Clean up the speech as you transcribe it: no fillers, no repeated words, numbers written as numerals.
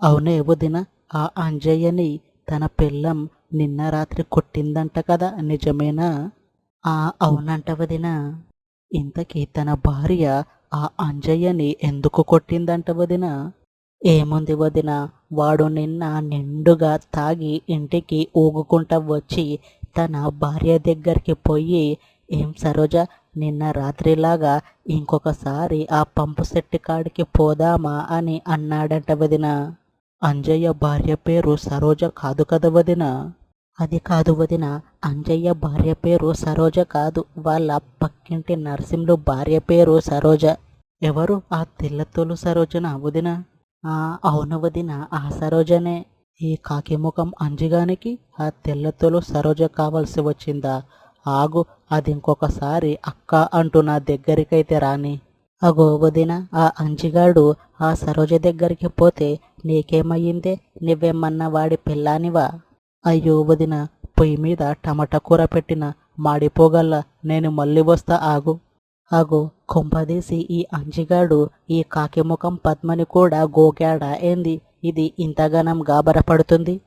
అవునే వదిన, ఆ అంజయ్యని తన పెళ్ళం నిన్న రాత్రి కొట్టిందంట కదా, నిజమేనా? ఆ అవునంట వదిన. ఇంతకీ తన భార్య ఆ అంజయ్యని ఎందుకు కొట్టిందంట వదిన? ఏముంది వదిన, వాడు నిన్న నిండుగా తాగి ఇంటికి ఊగుకుంటా వచ్చి తన భార్య దగ్గరికి పోయి, ఏం సరోజ, నిన్న రాత్రిలాగా ఇంకొకసారి ఆ పంపు సెట్టు కాడికి పోదామా అని అన్నాడంట వదిన. అంజయ్య భార్య పేరు సరోజ కాదు కదా వదిన? అది కాదు వదిన, అంజయ్య భార్య పేరు సరోజ కాదు, వాళ్ళ పక్కింటి నర్సింహులు భార్య పేరు సరోజ. ఎవరు, ఆ తెల్లతోలు సరోజనా వదిన? ఆ అవును వదిన, ఆ సరోజనే. ఈ కాకి ముఖం అంజిగానికి ఆ తెల్లతోలు సరోజ కావాల్సి వచ్చిందా? ఆగు, అది ఇంకొకసారి అక్క అంటూ నా దగ్గరికైతే రాని. అగో వదిన, ఆ అంజిగాడు ఆ సరోజ దగ్గరికి పోతే నీకేమయ్యిందే? నువ్వేమన్నా వాడి పిల్లానివా? అయ్యో వదిన, పొయ్యి మీద టమాటా కూర పెట్టిన మాడిపోగల్లా, నేను మళ్ళీ వస్తా ఆగు. అగో, కొంపదీసి ఈ అంజిగాడు ఈ కాకి ముఖం పద్మని కూడా గోకాడా ఏంది? ఇది ఇంతగానం గాబరపడుతుంది.